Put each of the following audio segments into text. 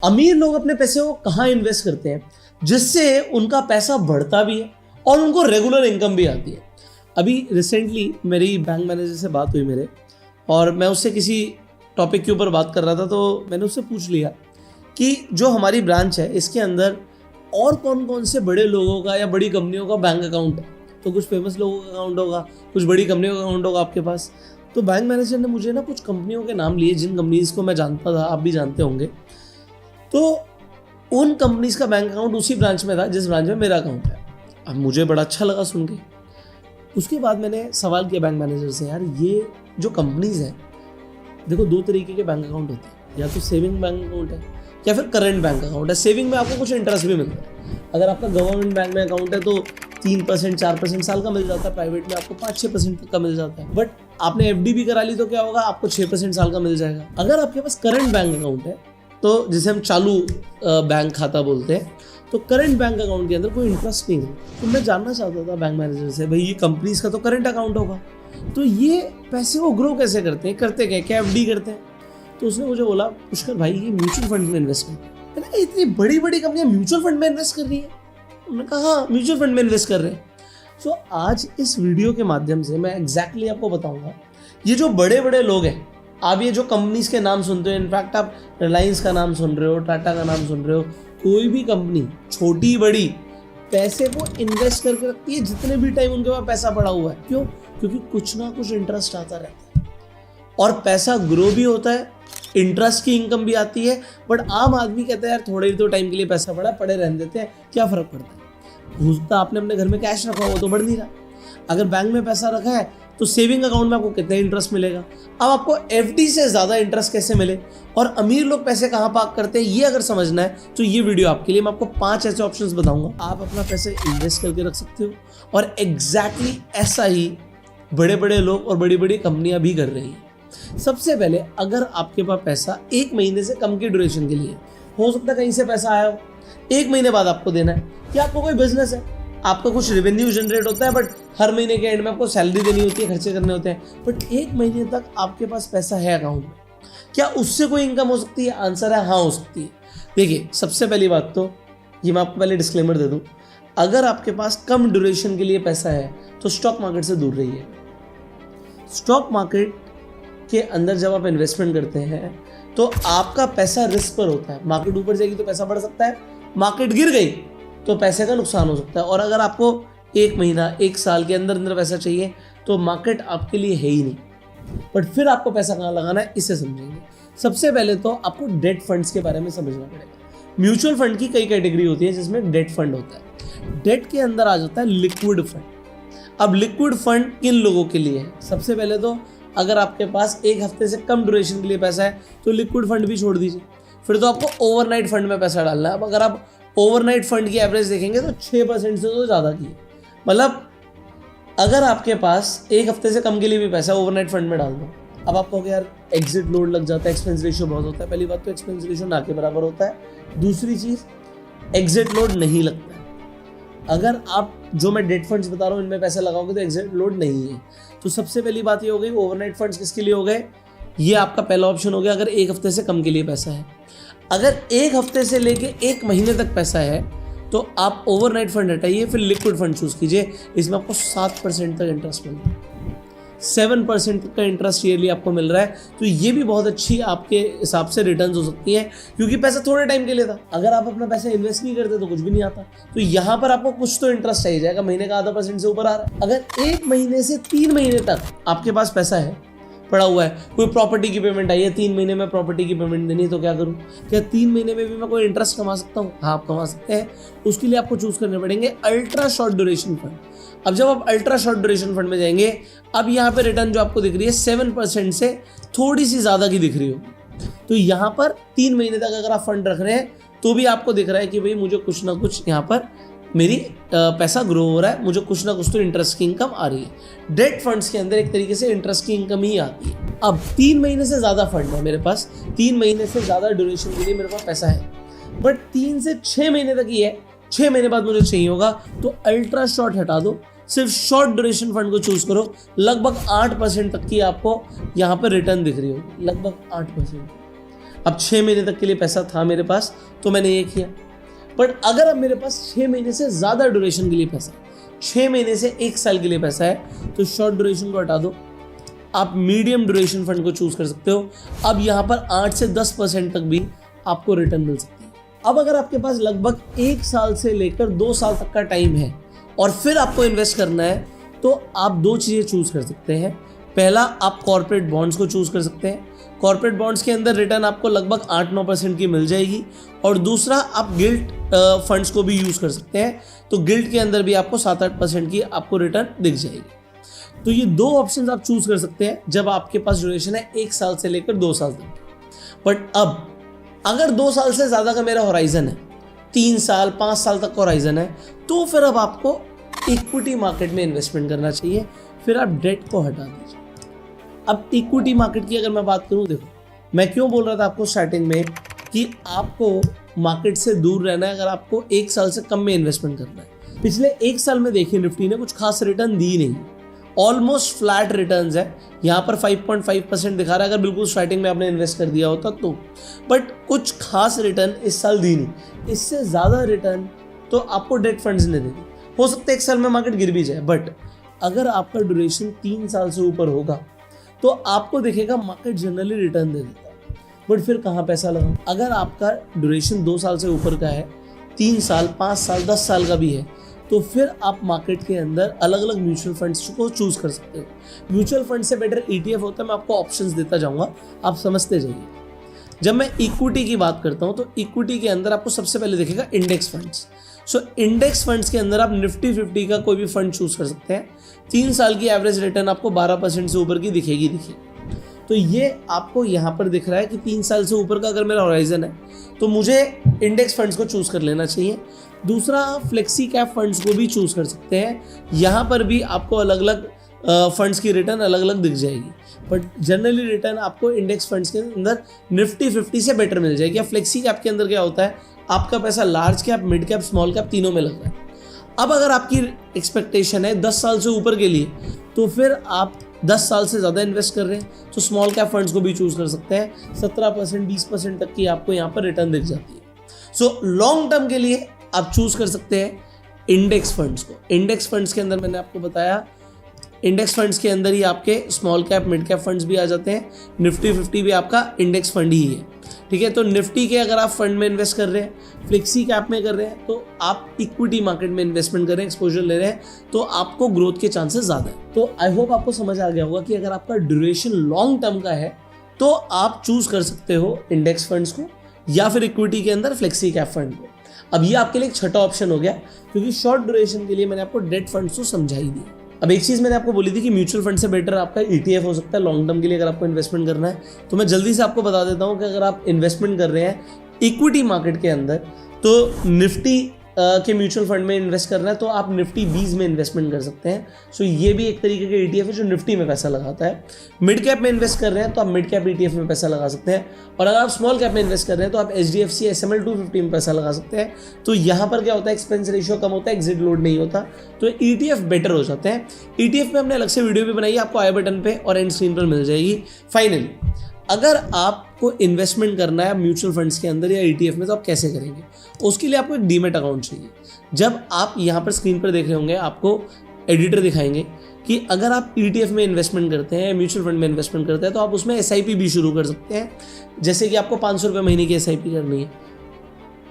अमीर लोग अपने पैसे को कहाँ इन्वेस्ट करते हैं जिससे उनका पैसा बढ़ता भी है और उनको रेगुलर इनकम भी आती है। अभी रिसेंटली मेरी बैंक मैनेजर से बात हुई मेरे, और मैं उससे किसी टॉपिक के ऊपर बात कर रहा था, तो मैंने उससे पूछ लिया कि जो हमारी ब्रांच है इसके अंदर और कौन कौन से बड़े लोगों का या बड़ी कंपनियों का बैंक अकाउंट है। तो कुछ फेमस लोगों का अकाउंट होगा, कुछ बड़ी कंपनियों का अकाउंट होगा आपके पास। तो बैंक मैनेजर ने मुझे ना कुछ कंपनियों के नाम लिए जिन कंपनीज को मैं जानता था, आप भी जानते होंगे। तो उन कंपनीज का बैंक अकाउंट उसी ब्रांच में था जिस ब्रांच में मेरा अकाउंट है। अब मुझे बड़ा अच्छा लगा सुन के। उसके बाद मैंने सवाल किया बैंक मैनेजर से, यार ये जो कंपनीज हैं, देखो दो तरीके के बैंक अकाउंट होते हैं, या तो सेविंग बैंक अकाउंट है या फिर करंट बैंक अकाउंट है। सेविंग में आपको कुछ इंटरेस्ट भी मिलता है। अगर आपका गवर्नमेंट बैंक में अकाउंट है तो 3% 4% साल का मिल जाता है, प्राइवेट में आपको 5-6% का मिल जाता है। बट आपने एफडी भी करा ली तो क्या होगा, आपको 6% साल का मिल जाएगा। अगर आपके पास करंट बैंक अकाउंट है, तो जिसे हम चालू बैंक खाता बोलते हैं, तो करंट बैंक अकाउंट के अंदर कोई इंटरेस्ट नहीं है। तो मैं जानना चाहता था बैंक मैनेजर से, भाई ये कंपनीज का तो करंट अकाउंट होगा, तो ये पैसे वो ग्रो कैसे करते हैं, करते क्या एफडी करते हैं? तो उसने मुझे बोला, पुष्कर भाई ये म्यूचुअल फंड में इन्वेस्ट करते हैं। मैंने कहा इतनी बड़ी बड़ी कंपनियां म्यूचुअल फंड में इन्वेस्ट कर रही है? उन्होंने कहा हाँ म्यूचुअल फंड में इन्वेस्ट कर रहे हैं। तो आज इस वीडियो के माध्यम से मैं एग्जैक्टली आपको बताऊंगा, ये जो बड़े बड़े लोग हैं, आप ये जो कंपनीज के नाम सुनते हो, इनफैक्ट आप रिलायंस का नाम सुन रहे हो, टाटा का नाम सुन रहे हो, कोई भी कंपनी छोटी बड़ी पैसे को इन्वेस्ट करके रखती है जितने भी टाइम उनके पास पैसा पड़ा हुआ है। क्यों? क्योंकि कुछ ना कुछ इंटरेस्ट आता रहता है और पैसा ग्रो भी होता है, इंटरेस्ट की इनकम भी आती है। बट आम आदमी कहता है यार थोड़े ही तो टाइम के लिए पैसा पड़ा, पड़े रहने देते हैं, क्या फर्क पड़ता है। हो सकता है आपने अपने घर में कैश रखा हो तो बढ़ नहीं रहा। अगर बैंक में पैसा रखा है तो सेविंग अकाउंट में आपको कितना इंटरेस्ट मिलेगा। अब आपको एफडी से ज़्यादा इंटरेस्ट कैसे मिले और अमीर लोग पैसे कहाँ पार्क करते हैं, ये अगर समझना है तो ये वीडियो आपके लिए। मैं आपको 5 ऐसे ऑप्शंस बताऊंगा, आप अपना पैसे इन्वेस्ट करके रख सकते हो। और एग्जैक्टली ऐसा ही बड़े बड़े लोग और बड़ी बड़ी कंपनियां भी कर रही हैं। सबसे पहले, अगर आपके पास पैसा 1 महीने से कम की ड्यूरेशन के लिए, हो सकता है कहीं से पैसा आया हो, 1 महीने बाद आपको देना है, या आपको कोई बिजनेस है, आपका कुछ रेवेन्यू जनरेट होता है, बट हर महीने के एंड में आपको सैलरी देनी होती है, खर्चे करने होते हैं, बट 1 महीने तक आपके पास पैसा है अकाउंट में, क्या उससे कोई इनकम हो सकती है? आंसर है हाँ, हो सकती है। देखिए, सबसे पहली बात तो ये मैं आपको पहले डिस्क्लेमर दे दूं, अगर आपके पास कम ड्यूरेशन के लिए पैसा है तो स्टॉक मार्केट से दूर रहिए। स्टॉक मार्केट के अंदर जब आप इन्वेस्टमेंट करते हैं तो आपका पैसा रिस्क पर होता है। मार्केट ऊपर जाएगी तो पैसा बढ़ सकता है, मार्केट गिर गई तो पैसे का नुकसान हो सकता है। और अगर आपको 1 महीना 1 साल के अंदर अंदर पैसा चाहिए तो मार्केट आपके लिए है ही नहीं। बट फिर आपको पैसा कहाँ लगाना है, इसे समझेंगे। सबसे पहले तो आपको डेट फंड्स के बारे में समझना पड़ेगा। म्यूचुअल फंड की कई कैटेगरी होती है जिसमें डेट फंड होता है। डेट के अंदर आ जाता है लिक्विड फंड। अब लिक्विड फंड किन लोगों के लिए है? सबसे पहले तो अगर आपके पास 1 हफ्ते से कम ड्यूरेशन के लिए पैसा है तो लिक्विड फंड भी छोड़ दीजिए। फिर तो आपको ओवरनाइट फंड में पैसा डालना है। अब अगर आप ओवरनाइट फंड की एवरेज देखेंगे तो 6% से तो ज़्यादा की है। मतलब अगर आपके पास 1 हफ्ते से कम के लिए भी पैसा ओवरनाइट फंड में डाल दो। अब आपको यार एग्जिट लोड लग जाता है, एक्सपेंस रेशियो बहुत होता है। पहली बात तो एक्सपेंस रेशियो ना के बराबर होता है। दूसरी चीज़, एग्जिट लोड नहीं लगता है। अगर आप जो मैं डेट फंड्स बता रहा हूँ इनमें पैसा लगाओगे तो एग्जिट लोड नहीं है। तो सबसे पहली बात ये हो गई, ओवरनाइट फंड्स किसके लिए हो गए? ये आपका पहला ऑप्शन हो गया अगर 1 हफ्ते से कम के लिए पैसा है। अगर 1 हफ्ते से लेके 1 महीने तक पैसा है तो आप ओवरनाइट फंड हटाइए, फिर लिक्विड फंड चूज कीजिए। इसमें आपको 7% तक इंटरेस्ट मिल रहा है, 7% का इंटरेस्ट ईयरली आपको मिल रहा है। तो ये भी बहुत अच्छी आपके हिसाब से रिटर्न्स हो सकती है, क्योंकि पैसा थोड़े टाइम के लिए था। अगर आप अपना पैसा इन्वेस्ट नहीं करते तो कुछ भी नहीं आता। तो यहाँ पर आपको कुछ तो इंटरेस्ट चाहिए जाएगा, महीने का आधा % से ऊपर आ रहा है। अगर 1 महीने से 3 महीने तक आपके पास पैसा है, पड़ा हुआ है, कोई प्रॉपर्टी की पेमेंट आई है, 3 महीने में प्रॉपर्टी की पेमेंट देनी है, तो क्या करूं? क्या 3 महीने में भी मैं कोई इंटरेस्ट कमा सकता हूं? हाँ, आप कमा सकते हैं। उसके लिए आपको चूज करने पड़ेंगे अल्ट्रा शॉर्ट ड्यूरेशन फंड। अब जब आप अल्ट्रा शॉर्ट ड्यूरेशन फंड में जाएंगे, अब यहाँ पे रिटर्न जो आपको दिख रही है 7% से थोड़ी सी ज्यादा की दिख रही होगी। तो यहाँ पर 3 महीने तक अगर आप फंड रख रहे हैं तो भी आपको दिख रहा है कि भाई मुझे कुछ ना कुछ यहाँ पर मेरी पैसा ग्रो हो रहा है, मुझे कुछ ना कुछ तो इंटरेस्ट की इनकम आ रही है। डेट फंड्स के अंदर एक तरीके से इंटरेस्ट की इनकम ही आती है। अब 3 महीने से ज़्यादा फंड है मेरे पास, 3 महीने से ज़्यादा ड्यूरेशन के लिए मेरे पास पैसा है, बट 3 से 6 महीने तक ही है, 6 महीने बाद मुझे चाहिए होगा, तो अल्ट्रा शॉर्ट हटा दो, सिर्फ शॉर्ट ड्यूरेशन फंड को चूज करो। लगभग 8% तक की आपको यहाँ पर रिटर्न दिख रही होगी, लगभग 8%। अब 6 महीने तक के लिए पैसा था मेरे पास तो मैंने ये किया। बट अगर अब मेरे पास 6 महीने से ज़्यादा ड्यूरेशन के लिए पैसा है, 6 महीने से 1 साल के लिए पैसा है, तो शॉर्ट ड्यूरेशन को हटा दो, आप मीडियम ड्यूरेशन फंड को चूज कर सकते हो। अब यहाँ पर 8 से 10% तक भी आपको रिटर्न मिल सकती है। अब अगर आपके पास लगभग 1 साल से लेकर 2 साल तक का टाइम है और फिर आपको इन्वेस्ट करना है, तो आप 2 चीज़ें चूज कर सकते हैं। पहला, आप कॉर्पोरेट बॉन्ड्स को चूज कर सकते हैं। कॉर्पोरेट बॉन्ड्स के अंदर रिटर्न आपको लगभग 8-9% की मिल जाएगी। और दूसरा, आप गिल्ट फंड्स को भी यूज कर सकते हैं, तो गिल्ट के अंदर भी आपको 7-8% की आपको रिटर्न दिख जाएगी। तो ये 2 ऑप्शन आप चूज कर सकते हैं जब आपके पास ड्यूरेशन है 1 साल से लेकर 2 साल तक। बट अब अगर 2 साल से ज़्यादा का मेरा होराइजन है, 3 साल 5 साल तक का होराइजन है, तो फिर अब आपको इक्विटी मार्केट में इन्वेस्टमेंट करना चाहिए। फिर आप डेट को हटा दीजिए। अब इक्विटी मार्केट की अगर मैं बात करूं, देखो मैं क्यों बोल रहा था आपको स्टार्टिंग में कि आपको मार्केट से दूर रहना है अगर आपको 1 साल से कम में इन्वेस्टमेंट करना है। पिछले 1 साल में देखिए निफ्टी ने कुछ खास रिटर्न दी नहीं, ऑलमोस्ट फ्लैट रिटर्न्स है। यहाँ पर 5.5% दिखा रहा है अगर बिल्कुल स्टार्टिंग में आपने इन्वेस्ट कर दिया होता तो। बट कुछ खास रिटर्न इस साल दी नहीं। इससे ज़्यादा रिटर्न तो आपको डेट फंड्स ने देगी। हो सकता है 1 साल में मार्केट गिर भी जाए, बट अगर आपका ड्यूरेशन 3 साल से ऊपर होगा तो आपको दिखेगा मार्केट जनरली रिटर्न दे देता है। बट फिर कहाँ पैसा लगाऊं? अगर आपका ड्यूरेशन 2 साल से ऊपर का है, 3 साल 5 साल 10 साल का भी है, तो फिर आप मार्केट के अंदर अलग अलग म्यूचुअल फंड्स को चूज कर सकते हो। म्यूचुअल फंड से बेटर ETF होता है। मैं आपको ऑप्शंस देता जाऊंगा, आप समझते जाइए। जब मैं इक्विटी की बात करता हूं तो इक्विटी के अंदर आपको सबसे पहले दिखेगा index funds. So index funds के अंदर आप निफ्टी 50 का कोई भी फंड चूज कर सकते हैं। 3 साल की एवरेज रिटर्न आपको 12% से ऊपर की दिखेगी। तो ये आपको यहाँ पर दिख रहा है कि 3 साल से ऊपर का अगर मेरा होराइजन है तो मुझे इंडेक्स फंड्स को चूज कर लेना चाहिए। दूसरा, फ्लेक्सी कैप फंड्स को भी चूज कर सकते हैं। यहाँ पर भी आपको अलग अलग फंड्स की रिटर्न अलग अलग दिख जाएगी, बट जनरली रिटर्न आपको इंडेक्स फंड्स के अंदर निफ्टी 50 से बेटर मिल जाएगी। या फ्लेक्सी कैप के अंदर क्या होता है, आपका पैसा large cap, mid cap, small cap तीनों में लग रहा है। अब अगर आपकी एक्सपेक्टेशन है 10 साल से ऊपर के लिए, तो फिर आप 10 साल से ज़्यादा इन्वेस्ट कर रहे हैं तो स्मॉल कैप फंड्स को भी चूज कर सकते हैं। 17% 20% तक की आपको यहाँ पर रिटर्न दिख जाती है। सो लॉन्ग टर्म के लिए आप चूज कर सकते हैं इंडेक्स फंड्स को। इंडेक्स फंड्स के अंदर मैंने आपको बताया, इंडेक्स फंड्स के अंदर ही आपके small cap, mid cap funds भी आ जाते हैं। निफ्टी 50 भी आपका इंडेक्स फंड ही है, ठीक है। तो निफ्टी के अगर आप फंड में इन्वेस्ट कर रहे हैं, फ्लेक्सी कैप में कर रहे हैं, तो आप इक्विटी मार्केट में इन्वेस्टमेंट कर रहे हैं, एक्सपोजर ले रहे हैं, तो आपको ग्रोथ के चांसेस ज़्यादा है। तो आई होप आपको समझ आ गया होगा कि अगर आपका ड्यूरेशन लॉन्ग टर्म का है तो आप चूज कर सकते हो इंडेक्स फंड्स को या फिर इक्विटी के अंदर फ्लेक्सी कैप फंड को। अब ये आपके लिए एक छठा ऑप्शन हो गया, क्योंकि शॉर्ट ड्यूरेशन के लिए मैंने आपको डेट फंड्स को समझा ही दिया। अब एक चीज़ मैंने आपको बोली थी कि म्यूचुअल फंड से बेटर आपका ETF हो सकता है लॉन्ग टर्म के लिए अगर आपको इन्वेस्टमेंट करना है। तो मैं जल्दी से आपको बता देता हूँ कि अगर आप इन्वेस्टमेंट कर रहे हैं इक्विटी मार्केट के अंदर, तो निफ्टी के म्यूचुअल फंड में इन्वेस्ट करना है तो आप निफ्टी 20 में इन्वेस्टमेंट कर सकते हैं। सो ये भी एक तरीके का ETF है जो निफ्टी में पैसा लगाता है। मिड कैप में इन्वेस्ट कर रहे हैं तो आप मिड कैप ETF में पैसा लगा सकते हैं, और अगर आप स्मॉल कैप में इन्वेस्ट कर रहे हैं तो आप HDFC SML 250 में पैसा लगा सकते हैं। तो यहाँ पर क्या होता है, एक्सपेंस रेशियो कम होता है, एग्जिट लोड नहीं होता, तो ETF बेटर हो जाते हैं। ETF में हमने अलग से वीडियो भी बनाई है, आपको आई बटन पे और एंड स्क्रीन पर मिल जाएगी। फाइनली, अगर आपको इन्वेस्टमेंट करना है म्यूचुअल फंड्स के अंदर या ETF में, तो आप कैसे करेंगे? उसके लिए आपको एक डीमेट अकाउंट चाहिए। जब आप यहाँ पर स्क्रीन पर देख रहे होंगे, आपको एडिटर दिखाएंगे कि अगर आप ETF में इन्वेस्टमेंट करते हैं, म्यूचुअल फंड में इन्वेस्टमेंट करते हैं, तो आप उसमें SIP भी शुरू कर सकते हैं। जैसे कि आपको 500 रुपये महीने की SIP करनी है,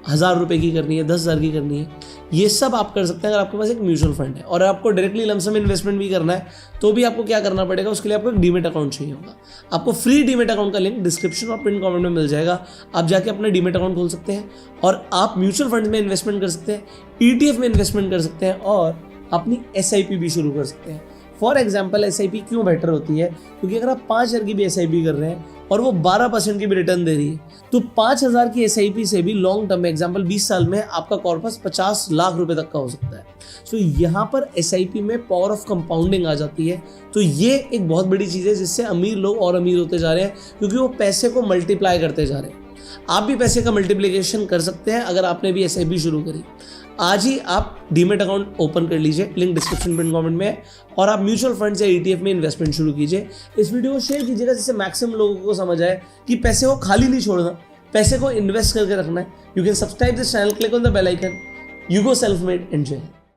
1000 रुपये की करनी है, 10,000 की करनी है, ये सब आप कर सकते हैं अगर आपके पास एक म्यूचुअल फंड है। और आपको डायरेक्टली लमसम इन्वेस्टमेंट भी करना है तो भी आपको क्या करना पड़ेगा, उसके लिए आपको एक डीमेट अकाउंट चाहिए होगा। आपको फ्री डीमेट अकाउंट का लिंक डिस्क्रिप्शन और पिन कमेंट में मिल जाएगा। आप जाके अपना डीमेट अकाउंट खोल सकते हैं और आप म्यूचुअल फंड में इन्वेस्टमेंट कर सकते हैं, ETF में इन्वेस्टमेंट कर सकते हैं और अपनी SIP भी शुरू कर सकते हैं। फॉर एग्जाम्पल SIP क्यों बेटर होती है, क्योंकि अगर आप 5,000 की भी SIP कर रहे हैं और वो 12% की भी रिटर्न दे रही है, तो 5,000 की SIP से भी लॉन्ग टर्म में, एग्जाम्पल 20 साल में आपका कॉर्पस 50 लाख रुपए तक का हो सकता है। सो यहाँ पर SIP में पावर ऑफ कंपाउंडिंग आ जाती है। तो ये एक बहुत बड़ी चीज़ है जिससे अमीर लोग और अमीर होते जा रहे हैं, क्योंकि वो पैसे को मल्टीप्लाई करते जा रहे हैं। आप भी पैसे का मल्टीप्लिकेशन कर सकते हैं अगर आपने भी SIP शुरू करी। आज ही आप डीमेट अकाउंट ओपन कर लीजिए, लिंक डिस्क्रिप्शन पिन कमेंट में है, और आप म्यूचुअल फंड्स या ETF में इन्वेस्टमेंट शुरू कीजिए। इस वीडियो को शेयर कीजिएगा जिससे मैक्सिमम लोगों को समझ आए कि पैसे को खाली नहीं छोड़ना, पैसे को इन्वेस्ट करके रखना है। You can subscribe this channel, click on the bell icon. You go self made, enjoy.